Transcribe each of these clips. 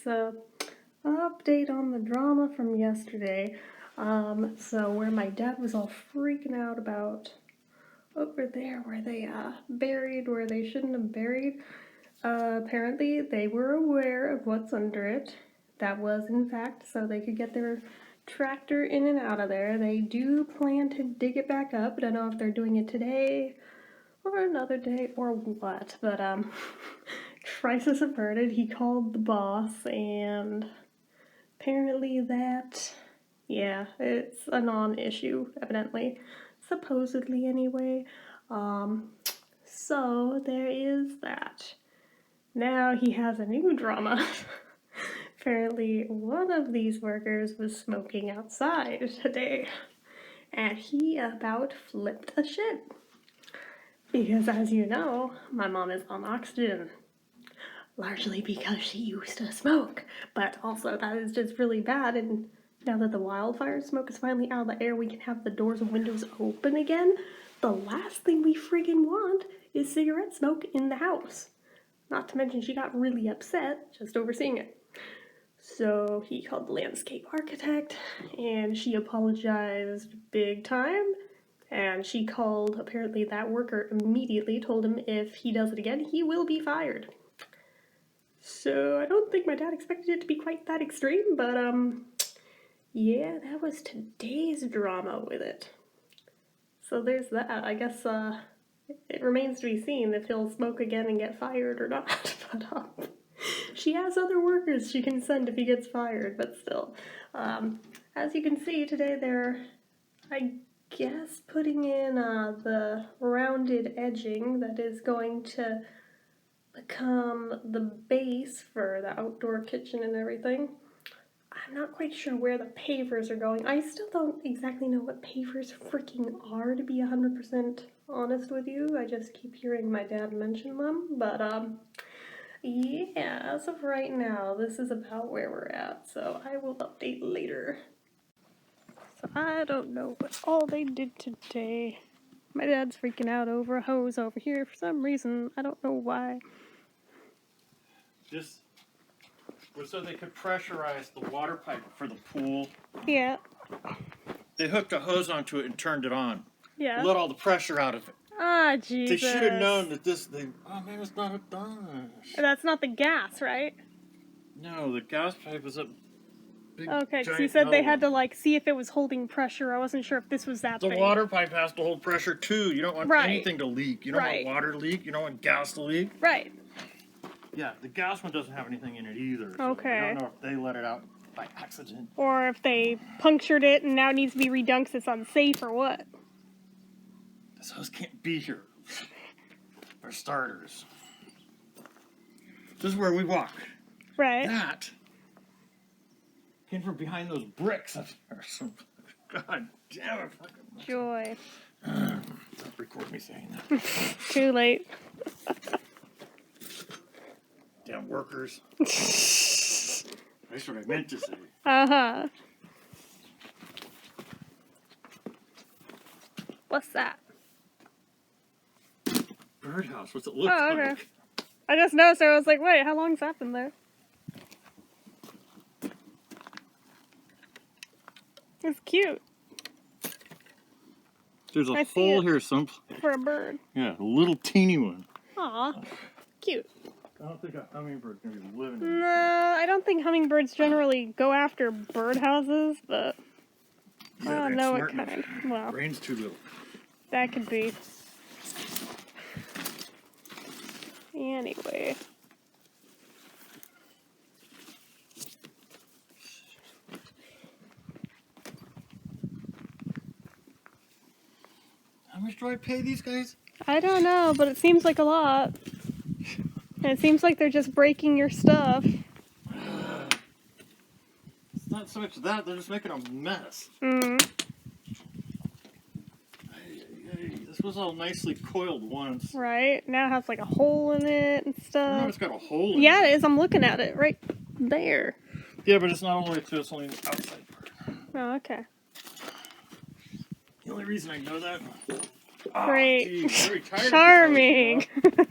So, update on the drama from yesterday. So where my dad was all freaking out about over there where they buried where they shouldn't have buried. Apparently they were aware of what's under it. That was in fact so they could get their tractor in and out of there. They do plan to dig it back up. I don't know if they're doing it today or another day or what, but crisis averted. He called the boss and apparently that, yeah, it's a non-issue, evidently. Supposedly, anyway. So there is that. Now he has a new drama. Apparently, one of these workers was smoking outside today, and he about flipped a shit. Because, as you know, my mom is on oxygen. Largely because she used to smoke, but also that is just really bad, and now that the wildfire smoke is finally out of the air, we can have the doors and windows open again. The last thing we friggin' want is cigarette smoke in the house. Not to mention she got really upset just overseeing it. So he called the landscape architect, and she apologized big time, and she called, apparently that worker immediately told him if he does it again, he will be fired. So I don't think my dad expected it to be quite that extreme, but yeah, that was today's drama with it. So there's that. I guess it remains to be seen if he'll smoke again and get fired or not. But she has other workers she can send if he gets fired, but still. As you can see today, they're, I guess, putting in the rounded edging that is going to become the base for the outdoor kitchen and everything. I'm not quite sure where the pavers are going. I still don't exactly know what pavers freaking are, to be 100% honest with you. I just keep hearing my dad mention them, but yeah, as of right now, this is about where we're at, so I will update later. So I don't know what all they did today. My dad's freaking out over a hose over here for some reason. I don't know why. Just was so they could pressurize the water pipe for the pool. Yeah. They hooked a hose onto it and turned it on. Yeah. Let all the pressure out of it. Ah, Jesus. They should have known that this thing. Oh, maybe it's not a Dodge. That's not the gas, right? No, the gas pipe is a big. Okay, because you said they had to like see if it was holding pressure. I wasn't sure if this was that The thing. water pipe has to hold pressure too. You don't want anything to leak. You don't want water to leak. You don't want gas to leak. Right. Yeah, the gas one doesn't have anything in it either. So Okay. I don't know if they let it out by accident. Or if they punctured it and now it needs to be redone because it's unsafe or what. This hose can't be here. For starters. This is where we walk. Right. That came from behind those bricks up there. So, God damn it. Joy. Don't record me saying that. Too late. Damn workers. That's what I meant to say. Uh-huh. What's that? Birdhouse. What's it look Oh, okay. like? I just noticed it. I was like, wait, how long's that been there? It's cute. There's a hole here someplace. For a bird. Yeah, a little teeny one. Aw. Cute. I don't think a hummingbird's going to be living in it. No, I don't think hummingbirds generally go after birdhouses, but I don't know what kind. Well, brain's too little. That could be. Anyway. How much do I pay these guys? I don't know, but it seems like a lot. And it seems like they're just breaking your stuff. It's not so much that, they're just making a mess. Mm. This was all nicely coiled once. Right? Now it has like a hole in it and stuff. No, it's got a hole in it. Yeah, it is. I'm looking at it right there. Yeah, but it's not all the way through, it's only the outside part. Oh, okay. The only reason I know that... Great. Geez, very tired. Charming. Did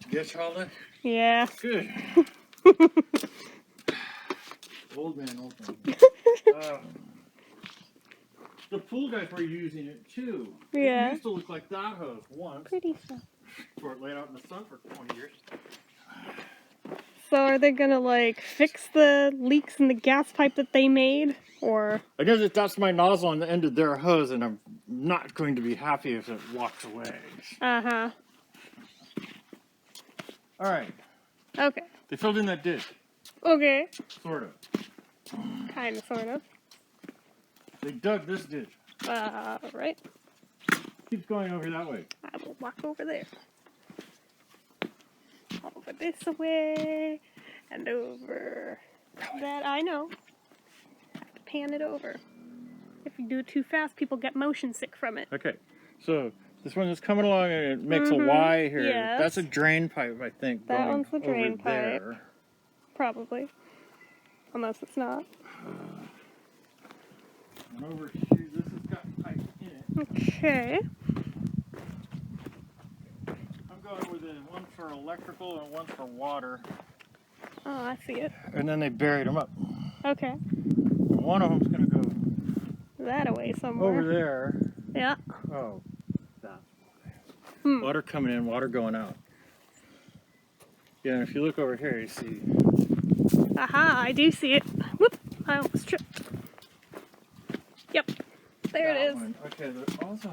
you get all that? Yeah. Good. old man open. The pool guys were using it too. Yeah. It used to look like that hose once. Pretty stuff. Before it laid out in the sun for 20 years. So are they gonna like fix the leaks in the gas pipe that they made, or? I guess that's my nozzle on the end of their hose, and I'm not going to be happy if it walks away. Uh-huh. All right. Okay. They filled in that ditch. Okay. Sort of. Kinda, sort of. They dug this ditch. Right. Keeps going over that way. I will walk over there. Over this way. And over that, I know. Have to pan it over. If you do it too fast, people get motion sick from it. Okay. So this one is coming along and it makes a Y here. Yes. That's a drain pipe, I think. That going one's the drain over pipe. there. Probably. Unless it's not. And over here, this has got pipe in it. Okay. I'm going with one for electrical and one for water. Oh, I see it. And then they buried them up. Okay. And one of them's going to go That away somewhere. over there. Yeah. Oh, that's why. Water coming in, water going out. Yeah, and if you look over here, you see. Aha, I do see it. Whoop, I almost tripped. Yep, there it is. One. Okay, they're also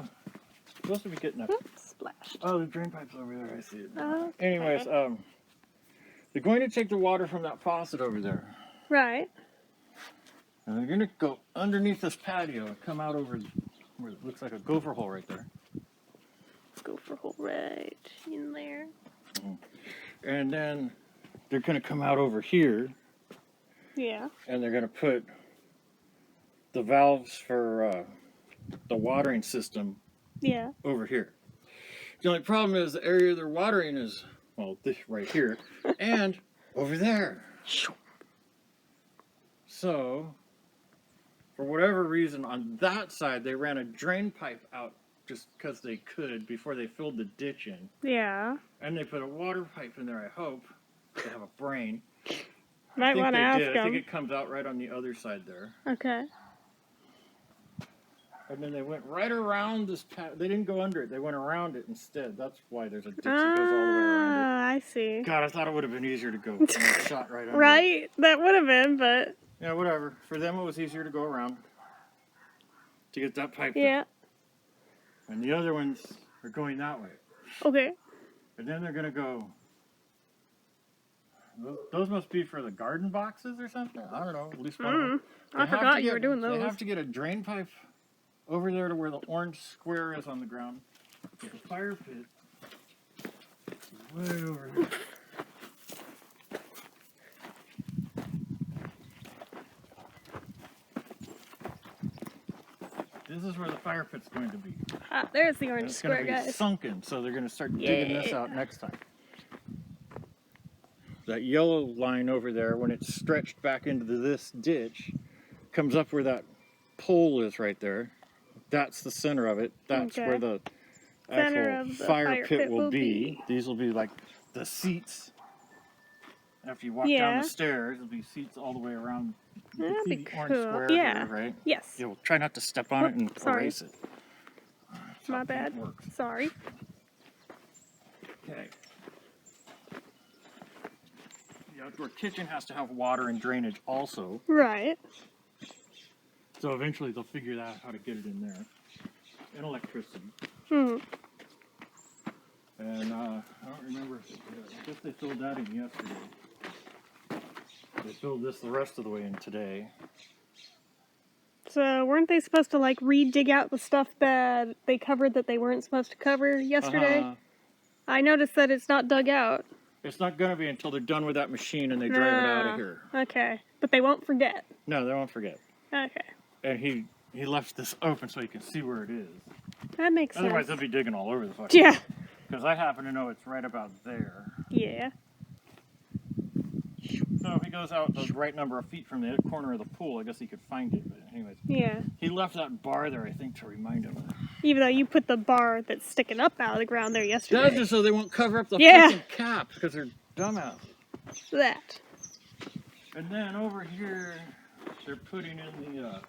supposed to be getting up. Whoop, splashed. Oh, the drain pipe's over there, I see it. Okay. Anyways, they're going to take the water from that faucet over there. Right. And they're going to go underneath this patio and come out over where it looks like a gopher hole right there. Let's go for a hole right in there. And then they're going to come out over here. Yeah. And they're going to put the valves for the watering system Yeah. over here. The only problem is the area they're watering is, well, this right here, and over there. So, for whatever reason, on that side, they ran a drain pipe out just because they could before they filled the ditch in. Yeah. And they put a water pipe in there, I hope. They have a brain. Might want to ask I think them. it comes out right on the other side there. Okay. And then they went right around this path. They didn't go under it. They went around it instead. That's why there's a ditch that goes all the way around I see. it. God, I thought it would have been easier to go shot right under it. Right? That would have been, but... Yeah, whatever. For them, it was easier to go around to get that pipe. Yeah. And the other ones are going that way. Okay. And then they're going to go... Those must be for the garden boxes or something? I don't know. At least one of them. I forgot you were doing those. They have to get a drain pipe over there to where the orange square is on the ground. With the fire pit way over here. This is where the fire pit's going to be. Ah, there's the And orange it's going square, to be guys. sunken, so they're going to start digging this out next time. That yellow line over there, when it's stretched back into this ditch, comes up where that pole is right there. That's the center of it. That's where the actual fire pit will be. These will be like the seats. After you walk down the stairs, there'll be seats all the way around. You can see the orange square here, right? Yes. You'll try not to step on it and erase it. That's My how bad. paint works. Sorry. Okay. The outdoor kitchen has to have water and drainage also. Right. So eventually they'll figure out how to get it in there. And electricity. Hmm. And I don't remember, I guess they filled that in yesterday. They filled this the rest of the way in today. So weren't they supposed to like re-dig out the stuff that they covered that they weren't supposed to cover yesterday? I noticed that it's not dug out. It's not going to be until they're done with that machine and they drive it out of here. Okay. But they won't forget. No, they won't forget. Okay. And he left this open so you can see where it is. That makes Otherwise sense. they'll be digging all over the fucking Yeah. Because I happen to know it's right about there. Yeah. So if he goes out the right number of feet from the corner of the pool, I guess he could find it. But anyways, Yeah. he left that bar there, I think, to remind him. Even though you put the bar that's sticking up out of the ground there yesterday. That's just so they won't cover up the Yeah. fucking cap because they're dumbass. That. And then over here, they're putting in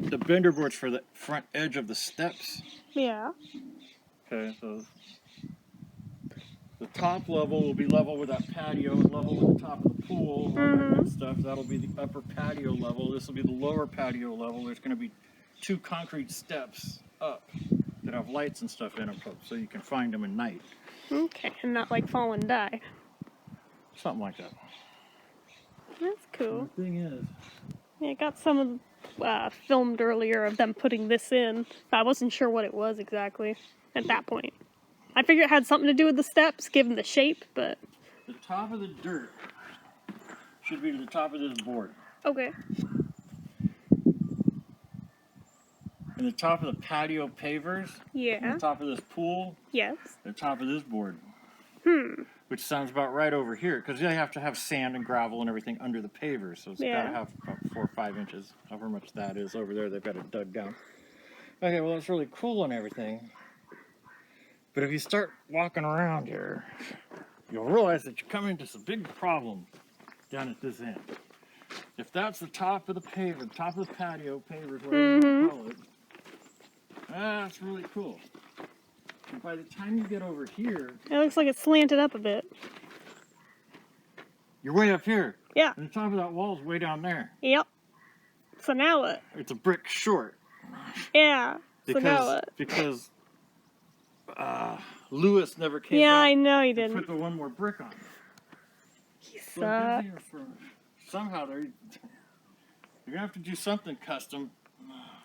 the bender boards for the front edge of the steps. Yeah. Okay, so the top level will be level with that patio and level with the top of the pool, all that good stuff. That'll be the upper patio level. This will be the lower patio level. There's going to be 2 concrete steps up that have lights and stuff in them, so you can find them at night. Okay, and not like fall and die. Something like that. That's cool. And the thing is, Yeah, I got some of filmed earlier of them putting this in. I wasn't sure what it was exactly at that point. I figured it had something to do with the steps, given the shape, but... the top of the dirt should be to the top of this board. Okay. And the top of the patio pavers. Yeah. And the top of this pool. Yes. The top of this board. Hmm. Which sounds about right over here, because they have to have sand and gravel and everything under the pavers, so it's got to have about 4 or 5 inches, however much that is over there. They've got it dug down. Okay, well, that's really cool and everything. But if you start walking around here, you'll realize that you come into some big problem down at this end. If that's the top of the paver, the top of the patio, pavers, whatever you call it, that's really cool. And by the time you get over here... it looks like it's slanted up a bit. You're way up here. Yeah. And the top of that wall is way down there. Yep. So now what? It's a brick short. Yeah. Because, so now what? Because Lewis never came Yeah, back I know he to didn't. put the one more brick on. He So sucks. somehow you're going to have to do something custom.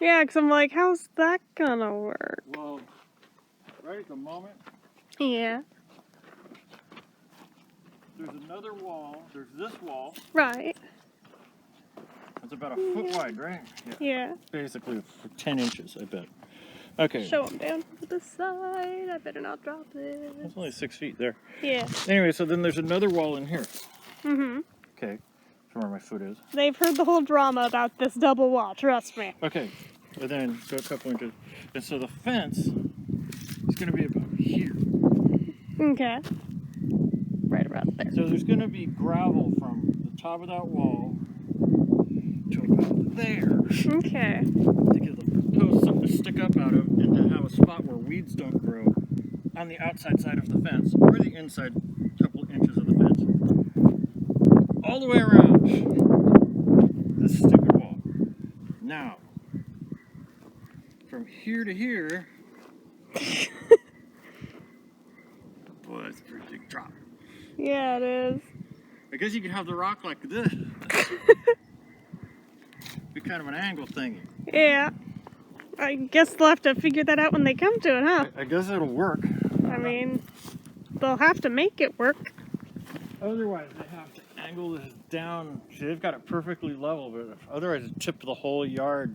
Yeah, because I'm like, how's that gonna work? Well, right at the moment, Yeah. there's another wall. There's this wall. Right. It's about a foot wide, right? Yeah. Basically 10 inches, I bet. Okay. Show him down to the side. I better not drop it. It's only 6 feet there. Yeah. Anyway, so then there's another wall in here. Mm-hmm. Okay. From where my foot is. They've heard the whole drama about this double wall, trust me. Okay. And then go a couple inches. And so the fence is going to be about here. Okay. Right around there. So there's going to be gravel from the top of that wall to about there. Okay. To give the post something to stick up out of and to have a spot where weeds don't grow on the outside side of the fence or the inside couple inches of the fence. All the way around this stupid wall. Now, from here to here, boy, that's a pretty big drop. Yeah, it is. I guess you could have the rock like this. Be kind of an angle thingy. Yeah. I guess they'll have to figure that out when they come to it, huh? I guess it'll work. I mean, they'll have to make it work. Otherwise, they have to angle this down. See, they've got it perfectly level, but otherwise, it tipped the whole yard.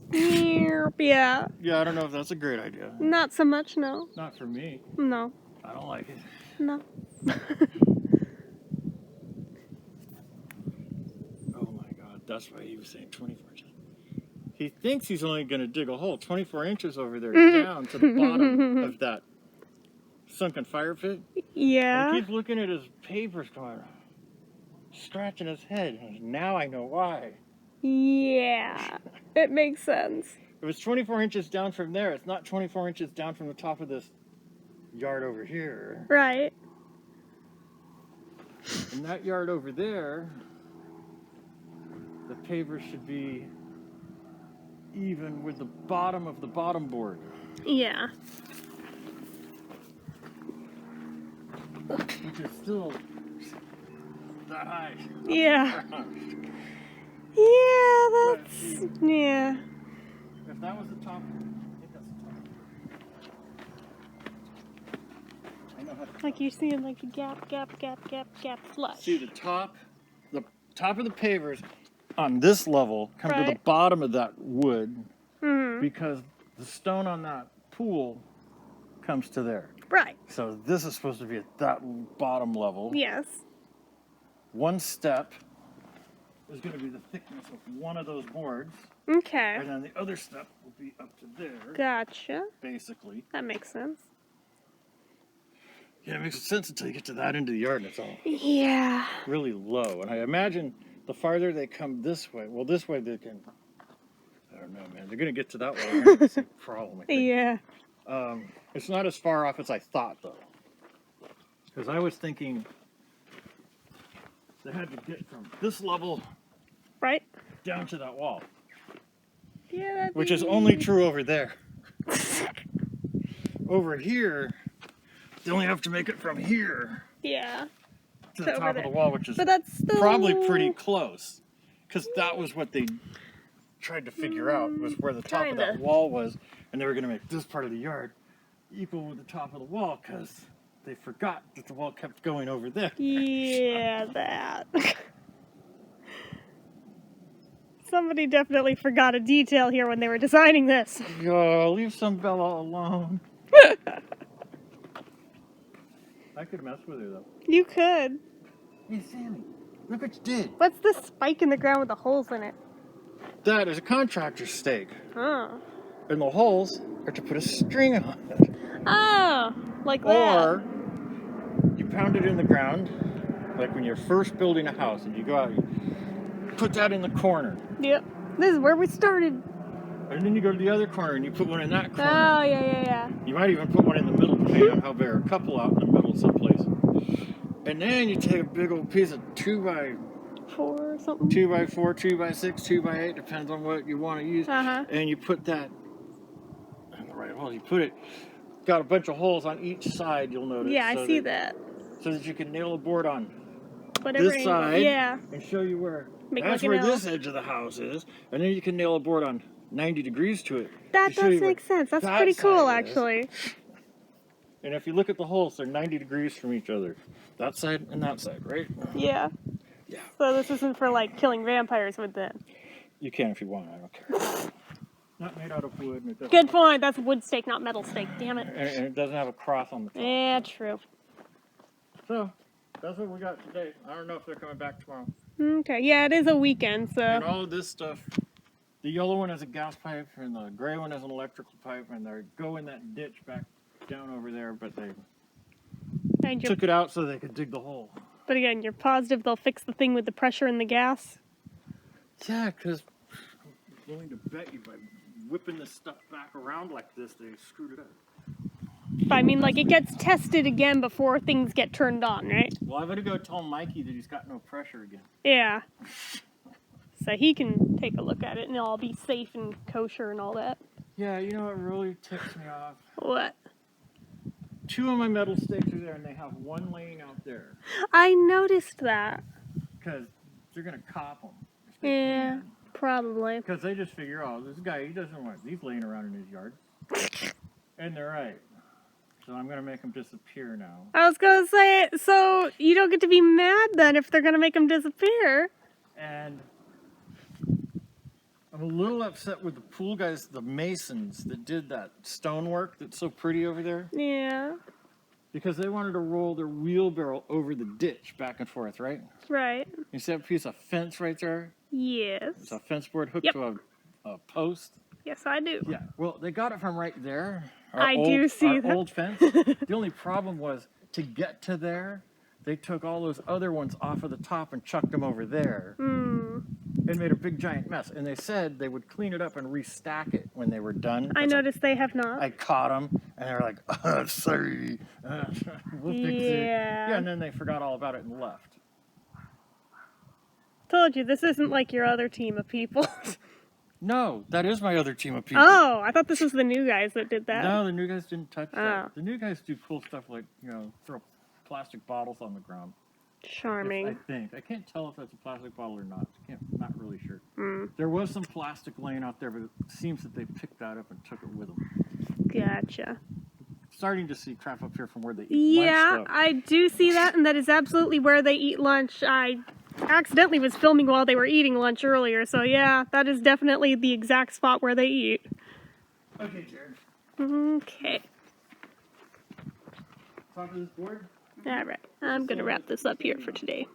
Yeah. Yeah, I don't know if that's a great idea. Not so much, no. Not for me. No. I don't like it. No. Oh my God, that's why he was saying 24 inches. He thinks he's only going to dig a hole 24 inches over there down to the bottom of that sunken fire pit. Yeah. And he keeps looking at his papers going, scratching his head. Now I know why. Yeah. It makes sense. If it's 24 inches down from there, it's not 24 inches down from the top of this yard over here. Right. And that yard over there, the paver should be even with the bottom of the bottom board. Yeah. Which is still that high. Yeah. Yeah, that's... Yeah. If that was the top, I think that's the top. I know how to... Like you're seeing like a gap flush. See the top of the pavers on this level come to the bottom of that wood because the stone on that pool comes to there. Right. So this is supposed to be at that bottom level. Yes. One step is going to be the thickness of one of those boards. Okay. And then the other step will be up to there. Gotcha. Basically. That makes sense. Yeah, it makes sense until you get to that end of the yard and it's all really low. And I imagine the farther they come this way, well, this way they can, I don't know, man. They're going to get to that way. They're going to have the same problem, I think. Yeah. It's not as far off as I thought, though. Because I was thinking they had to get from this level down to that wall. Yeah, which is only true over there. Over here, they only have to make it from here to the top of the wall, which is probably pretty close. Because that was what they tried to figure out, was where the top of that wall was. And they were going to make this part of the yard equal with the top of the wall, because they forgot that the wall kept going over there. Yeah, that. Somebody definitely forgot a detail here when they were designing this. Yo, leave some Bella alone. I could mess with her, though. You could. Hey, Sammy, look what you did. What's this spike in the ground with the holes in it? That is a contractor's stake. Oh. And the holes are to put a string on it. Oh, like that. Or you pound it in the ground, like when you're first building a house and you go out, you put that in the corner. Yep. This is where we started. And then you go to the other corner and you put one in that corner. Oh, yeah. You might even put one in the middle, depending on how big a couple out in the middle someplace. And then you take a big old piece of 2x4 or something. 2x4, 2x6, 2x8, depends on what you want to use. And you put that in the right hole. You put it, got a bunch of holes on each side, you'll notice. Yeah, I see that. So that you can nail a board on whatever this side and show you where make that's like where this edge of the house is. And then you can nail a board on 90 degrees to it. That does make sense. That's pretty cool, actually. And if you look at the holes, they're 90 degrees from each other. That side and that side, right? Yeah. Yeah. So this isn't for, like, killing vampires with it. You can if you want. I don't care. Not made out of wood. And it doesn't Good point. That's wood stake, not metal stake. Damn it. And it doesn't have a cross on the top. Yeah, true. So, that's what we got today. I don't know if they're coming back tomorrow. Okay. Yeah, it is a weekend, so... And all of this stuff, the yellow one is a gas pipe, and the gray one is an electrical pipe, and they go in that ditch back down over there, but they took it out so they could dig the hole. But again, you're positive they'll fix the thing with the pressure in the gas? Yeah, because I'm willing to bet you by whipping this stuff back around like this, they screwed it up. But I mean, like, it gets tested again before things get turned on, right? Well, I'm going to go tell Mikey that he's got no pressure again. Yeah. So he can take a look at it and it'll all be safe and kosher and all that. Yeah, you know what really ticks me off? What? 2 of my metal stakes are there, and they have one laying out there. I noticed that. Because they're going to cop them. Yeah, probably. Because they just figure, oh, this guy, he doesn't want these laying around in his yard. And they're right. So I'm going to make them disappear now. I was going to say, so you don't get to be mad then if they're going to make them disappear. And I'm a little upset with the pool guys, the masons that did that stonework that's so pretty over there. Yeah. Because they wanted to roll their wheelbarrow over the ditch back and forth, right? Right. You see that piece of fence right there? Yes. It's a fence board hooked to a post. Yes, I do. Yeah. Well, they got it from right there. I do see that. Old fence. The only problem was to get to there, they took all those other ones off of the top and chucked them over there. And made a big giant mess. And they said they would clean it up and restack it when they were done. I noticed they have not. I caught them, and they were like, oh, sorry. We'll fix it. Yeah, and then they forgot all about it and left. Told you, this isn't like your other team of people. No, that is my other team of people. Oh, I thought this was the new guys that did that. No, the new guys didn't touch that. The new guys do cool stuff like, you know, throw plastic bottles on the ground. Charming. I think. I can't tell if that's a plastic bottle or not. Not really sure. There was some plastic laying out there, but it seems that they picked that up and took it with them. Gotcha. Starting to see crap up here from where they eat lunch. Yeah, I do see that, and that is absolutely where they eat lunch. I accidentally was filming while they were eating lunch earlier, so yeah, that is definitely the exact spot where they eat. Okay, Jared. Okay. Top of this board? Alright, I'm gonna wrap this up here for today.